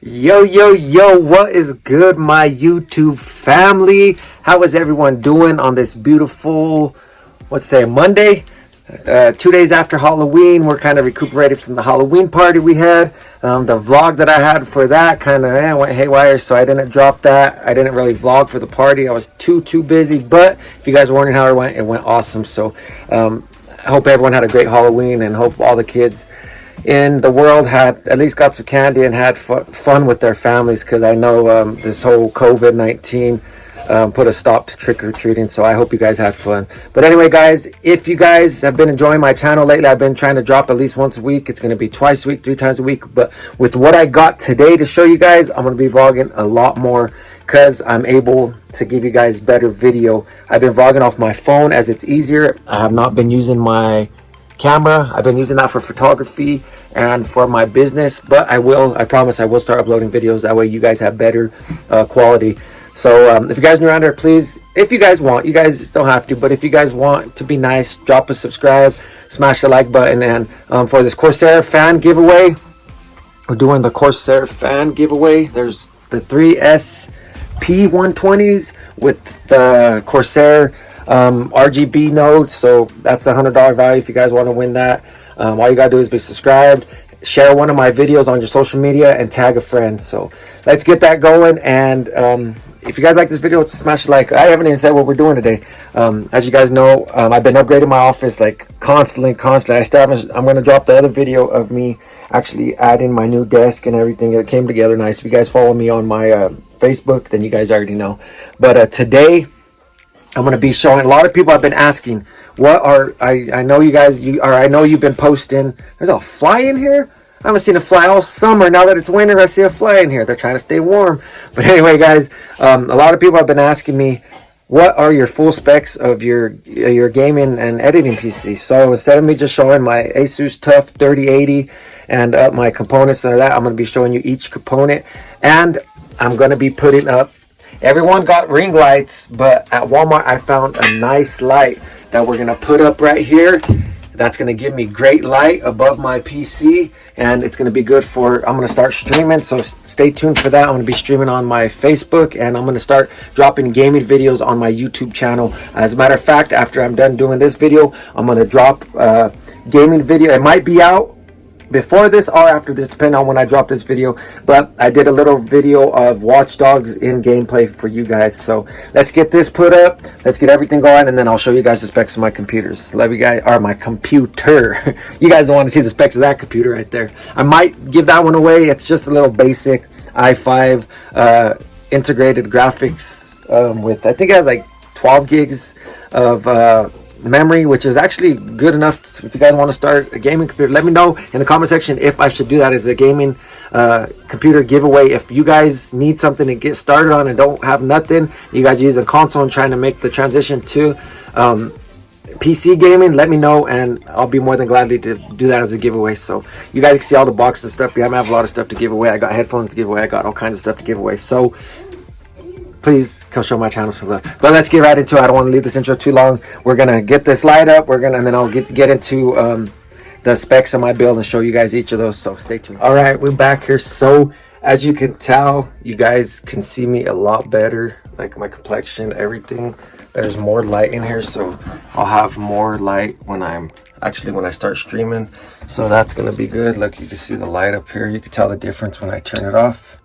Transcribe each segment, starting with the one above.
Yo, yo, yo, what is good, my YouTube family? How is everyone doing on this beautiful, what's today, Monday? 2 days after Halloween. We're kind of recuperated from the Halloween party we had. The vlog that I had for that kind of went haywire, so I didn't drop that. I didn't really vlog for the party. I was too busy, but if you guys were wondering how it went awesome. So I hope everyone had a great Halloween and hope all the kids in the world had at least got some candy and had fun with their families, because I know this whole COVID-19 put a stop to trick-or-treating. So I hope you guys had fun. But anyway, guys, if you guys have been enjoying my channel lately, I've been trying to drop at least once a week. It's going to be twice a week, 3 times a week. But with what I got today to show you guys, I'm going to be vlogging a lot more, because I'm able to give you guys better video. I've been vlogging off my phone as it's easier. I have not been using my camera. I've been using that for photography and for my business, but I promise I will start uploading videos. That way you guys have better quality. So if you guys are around there, please, if you guys want, you guys don't have to, but if you guys want to be nice, drop a subscribe, smash the like button. And for this Corsair Fan Giveaway, we're doing the Corsair Fan Giveaway. There's the 3 SP120s with the Corsair RGB nodes, so that's the $100 value if you guys want to win that. All you gotta do is be subscribed, share one of my videos on your social media, and tag a friend. So let's get that going. And if you guys like this video, smash the like. I haven't even said what we're doing today. As you guys know, I've been upgrading my office like constantly. I'm going to drop the other video of me actually adding my new desk and everything. It came together nice. If you guys follow me on my Facebook, then you guys already know. But today I'm going to be showing, a lot of people have been asking, what are, I know you guys, I know you've been posting, there's a fly in here? I haven't seen a fly all summer. Now that it's winter, I see a fly in here. They're trying to stay warm. But anyway, guys, a lot of people have been asking me, what are your full specs of your gaming and editing PC? So instead of me just showing my Asus TUF 3080 and my components and that, I'm going to be showing you each component. And I'm going to be putting up, everyone got ring lights, but at Walmart I found a nice light that we're going to put up right here. That's going to give me great light above my PC, and it's going to be good for, I'm going to start streaming, so stay tuned for that. I'm going to be streaming on my Facebook, and I'm going to start dropping gaming videos on my YouTube channel. As a matter of fact, after I'm done doing this video, I'm going to drop a gaming video. It might be out before this or after this, depending on when I drop this video, but I did a little video of Watch Dogs in gameplay for you guys. So let's get this put up, let's get everything going, and then I'll show you guys the specs of my computers. Love you guys, or my computer. You guys don't want to see the specs of that computer right there. I might give that one away. It's just a little basic i5 integrated graphics with, I think it has like 12 gigs of memory, which is actually good enough. If you guys want to start a gaming computer, let me know in the comment section if I should do that as a gaming computer giveaway. If you guys need something to get started on and don't have nothing, you guys use a console and trying to make the transition to PC gaming, let me know and I'll be more than gladly to do that as a giveaway. So you guys can see all the boxes and stuff. I have a lot of stuff to give away. I got headphones to give away. I got all kinds of stuff to give away. So please come show my channel some love. But let's get right into it. I don't want to leave this intro too long. We're gonna get this light up. And then I'll get into the specs of my build and show you guys each of those. So stay tuned. All right, we're back here. So as you can tell, you guys can see me a lot better, like my complexion, everything. There's more light in here, so I'll have more light when I start streaming. So that's gonna be good. Look, you can see the light up here. You can tell the difference when I turn it off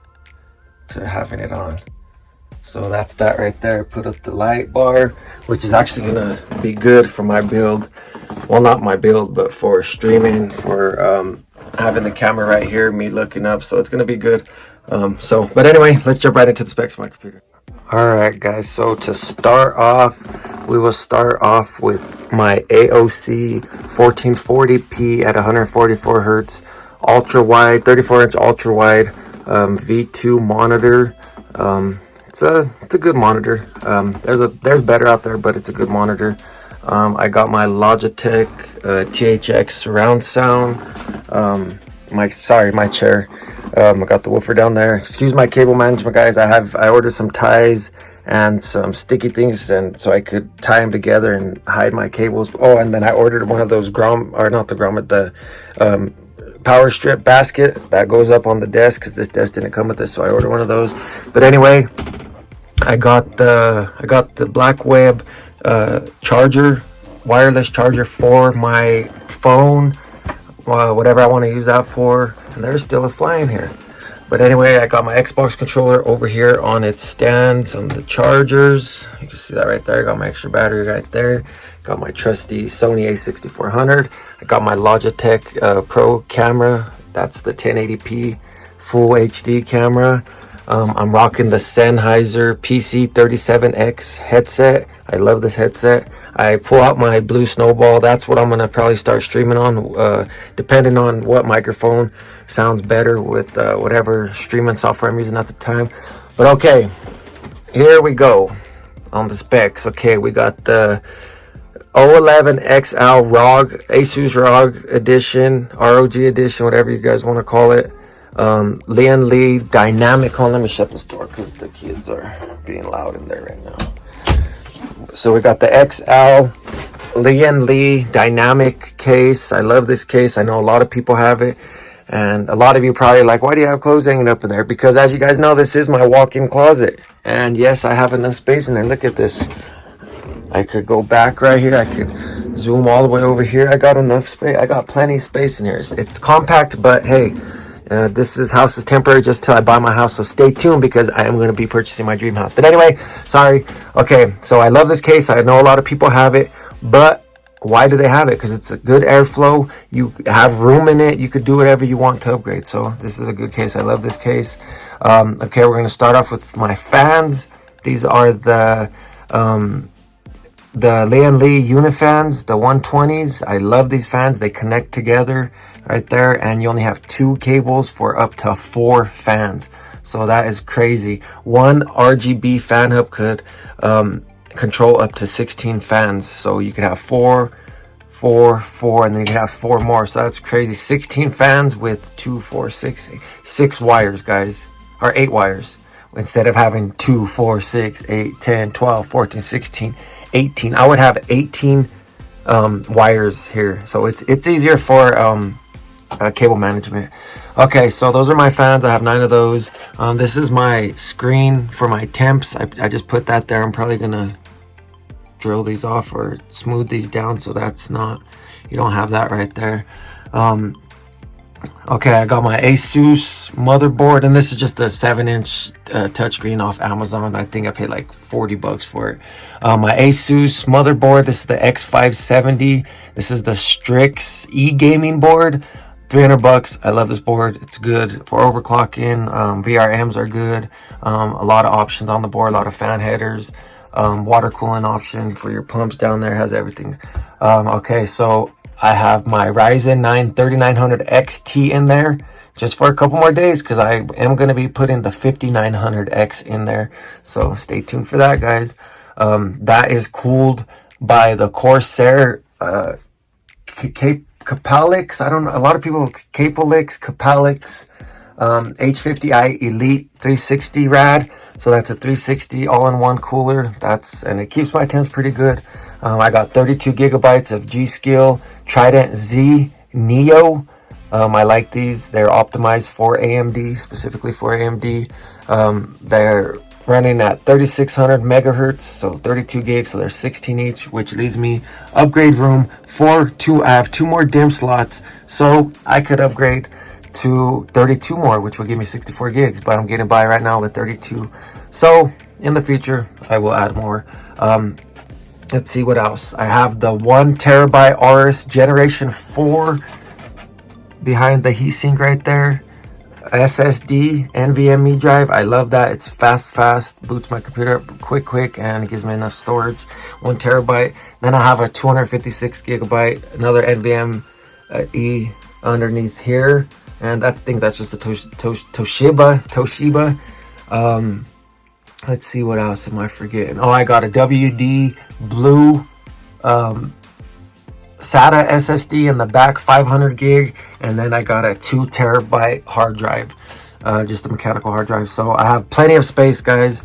to having it on. So that's that right there. Put up the light bar, which is actually gonna be good for my build. Well, not my build, but for streaming, for having the camera right here, me looking up. So it's gonna be good. But anyway, let's jump right into the specs of my computer. All right, guys. So to start off, we will start off with my AOC 1440p at 144 hertz, ultra wide, 34-inch ultra wide V2 monitor. It's a good monitor. There's better out there, but it's a good monitor. I got my Logitech THX surround sound. My chair. I got the woofer down there. Excuse my cable management, guys. I ordered some ties and some sticky things, and so I could tie them together and hide my cables. Oh, and then I ordered one of those power strip basket that goes up on the desk, because this desk didn't come with this, so I ordered one of those. But anyway, I got the black web charger, wireless charger for my phone, whatever I want to use that for. And there's still a fly in here. But anyway, I got my Xbox controller over here on its stands on the chargers. You can see that right there. I got my extra battery right there. Got my trusty Sony a6400. I got my Logitech Pro camera. That's the 1080p full HD camera. I'm rocking the Sennheiser PC37X headset. I love this headset. I pull out my Blue Snowball. That's what I'm going to probably start streaming on, depending on what microphone sounds better with whatever streaming software I'm using at the time. But okay, here we go on the specs. Okay, we got the 011 XL ROG, Asus ROG edition, ROG edition, whatever you guys want to call it. Lian Li dynamic. Hold on, let me shut this door because the kids are being loud in there right now. So we got the XL Lian Li dynamic case. I love this case. I know a lot of people have it, and a lot of you probably like, why do you have clothes hanging up in there? Because as you guys know, this is my walk-in closet, and yes, I have enough space in there. Look at this. I could go back right here. I could zoom all the way over here. I got enough space. I got plenty of space in here. It's compact, but hey, this house is temporary just till I buy my house. So stay tuned, because I am going to be purchasing my dream house. But anyway, sorry. Okay, so I love this case. I know a lot of people have it, but why do they have it? Because it's a good airflow. You have room in it. You could do whatever you want to upgrade. So this is a good case. I love this case. Okay, we're going to start off with my fans. These are the Lian Li Unifans, the 120s. I love these fans. They connect together right there, and you only have 2 cables for up to 4 fans. So that is crazy. One RGB fan hub could control up to 16 fans. So you could have 4, 4, 4, and then you can have 4 more. So that's crazy. 16 fans with 2, 4, 6 wires, guys, or 8 wires, instead of having 2, 4, 6, 8, 10, 12, 14, 16, 18. I would have 18 wires here, so it's easier for cable management. Okay, so those are my fans. I have 9 of those. This is my screen for my temps. I just put that there. I'm probably gonna drill these off or smooth these down, so that's not, you don't have that right there. Okay, I got my Asus motherboard, and this is just a 7-inch touchscreen off Amazon. I think I paid like $40 for it. My Asus motherboard, this is the X570. This is the Strix e-gaming board, $300. I love this board. It's good for overclocking. VRMs are good. A lot of options on the board, a lot of fan headers. Water cooling option for your pumps down there, has everything. Okay, so I have my Ryzen 9 3900 XT in there just for a couple more days, because I am going to be putting the 5900X in there. So stay tuned for that, guys. That is cooled by the Corsair Capalix. I don't know. A lot of people, Capalix, H50i Elite 360 rad. So that's a 360 all-in-one cooler. And it keeps my temps pretty good. I got 32 gigabytes of G.Skill Trident Z Neo. I like these. They're optimized for AMD, specifically for AMD. They're running at 3600 megahertz, so 32 gigs, so they're 16 each, which leaves me upgrade room for 2. I have 2 more DIMM slots, so I could upgrade to 32 more, which will give me 64 gigs, but I'm getting by right now with 32. So in the future, I will add more. Let's see what else. I have the 1 terabyte Aorus Generation 4 behind the heatsink right there. SSD NVMe drive. I love that. It's fast, boots my computer up quick, and it gives me enough storage. 1 terabyte. Then I have a 256 gigabyte, another NVMe underneath here, and I think that's just a Toshiba. Let's see, what else am I forgetting? Oh, I got a WD Blue SATA SSD in the back, 500 gig, and then I got a 2 terabyte hard drive, just a mechanical hard drive. So I have plenty of space, guys,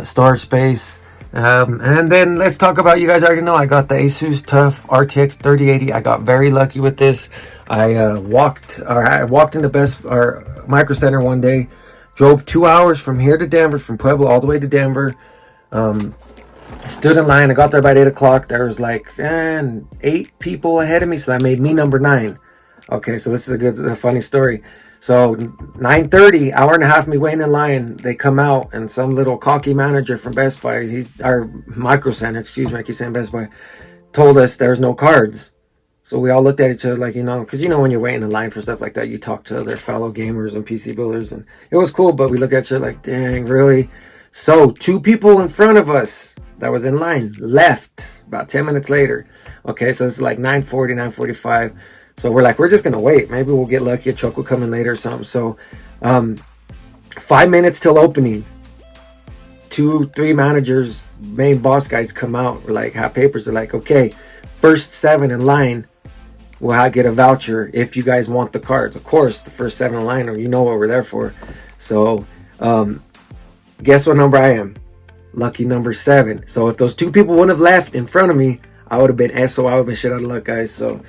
storage space, And then let's talk about, you guys already know, I got the Asus TUF RTX 3080. I got very lucky with this. I walked into Best or Micro Center one day, drove 2 hours from here to Denver, from Pueblo all the way to Denver. Stood in line. I got there about 8 o'clock. There was like 8 people ahead of me, so that made me number 9. Okay, so this is a funny story. So 9:30, hour and a half of me waiting in line, they come out, and some little cocky manager from Best Buy, he's our Micro Center, excuse me, I keep saying Best Buy, told us there's no cards. So we all looked at each other like, because when you're waiting in line for stuff like that, you talk to other fellow gamers and PC builders, and it was cool, but we looked at each other like, dang, really? So 2 people in front of us that was in line left about 10 minutes later. Okay, so it's like 9:40, 9:45. So we're like, we're just going to wait. Maybe we'll get lucky. A truck will come in later or something. So 5 minutes till opening. 2-3 managers, main boss guys come out. We're like, have papers. They're like, okay, first 7 in line will get a voucher if you guys want the cards. Of course, the first 7 in line, or you know what we're there for. So guess what number I am? Lucky number 7. So if those 2 people wouldn't have left in front of me, I would have been SO. I would have been shit out of luck, guys. So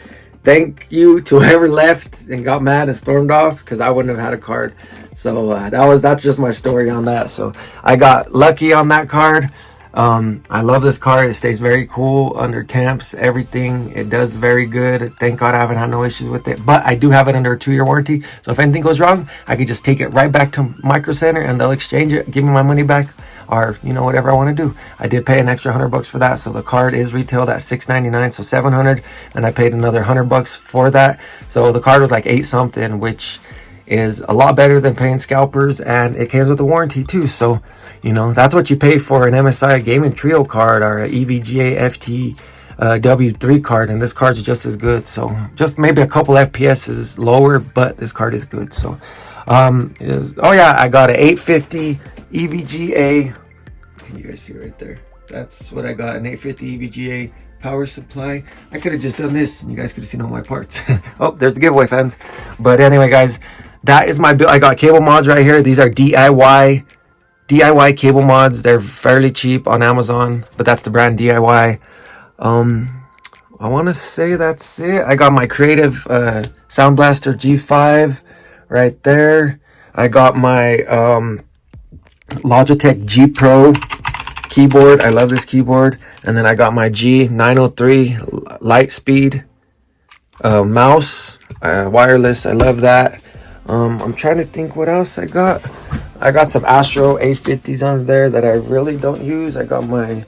thank you to whoever left and got mad and stormed off, because I wouldn't have had a card. So that's just my story on that. So I got lucky on that card. I love this card. It stays very cool under temps, everything. It does very good. Thank God I haven't had no issues with it. But I do have it under a 2-year warranty. So if anything goes wrong, I can just take it right back to Micro Center and they'll exchange it, give me my money back, or whatever I want to do. I did pay an extra $100 for that, so the card is retailed at $699, so $700, and I paid another $100 for that. So the card was like 8 something, which is a lot better than paying scalpers, and it comes with a warranty too. So that's what you pay for an MSI Gaming Trio card or an EVGA FT W3 card, and this card's just as good. So just maybe a couple FPS is lower, but this card is good. So I got an 850 EVGA. Can you guys see right there? That's what I got, an 850 EVGA power supply. I could have just done this and you guys could have seen all my parts. Oh, there's the giveaway, fans. But anyway, guys, that is my build. I got cable mods right here. These are DIY cable mods. They're fairly cheap on Amazon, but that's the brand DIY. I want to say that's it. I got my Creative Sound Blaster G5 right there. I got my Logitech G Pro keyboard. I love this keyboard. And then I got my G903 Lightspeed mouse, wireless. I love that. I'm trying to think what else I got. I got some Astro A50s under there that I really don't use. I got my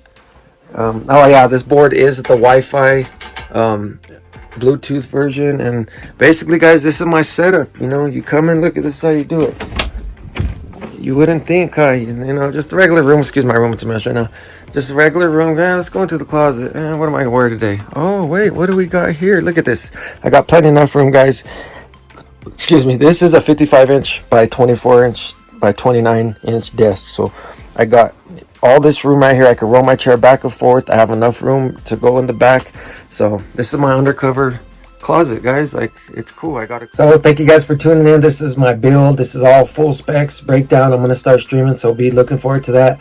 this board is the Wi-Fi Bluetooth version, and basically, guys, this is my setup. You come and look at this is how you do it. You wouldn't think, just a regular room. Excuse my room, it's a mess right now. Just a regular room. Let's go into the closet. What am I gonna wear today? Oh wait, what do we got here? Look at this. I got plenty enough room, guys. Excuse me. This is a 55-inch by 24-inch by 29-inch desk. So I got all this room right here. I can roll my chair back and forth. I have enough room to go in the back. So this is my undercover closet, guys. Like, it's cool. I got it. So thank you guys for tuning in. This is my build. This is all full specs breakdown. I'm gonna start streaming, so be looking forward to that.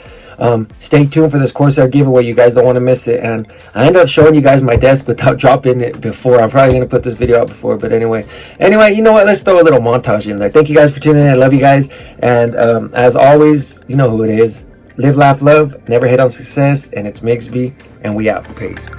Stay tuned for this Corsair giveaway. You guys don't want to miss it. And I ended up showing you guys my desk without dropping it before. I'm probably gonna put this video out before, but anyway, you know what, let's throw a little montage in there. Thank you guys for tuning in. I love you guys, and as always, you know who it is. Live, laugh, love, never hate on success. And it's Migsby, and we out. Peace.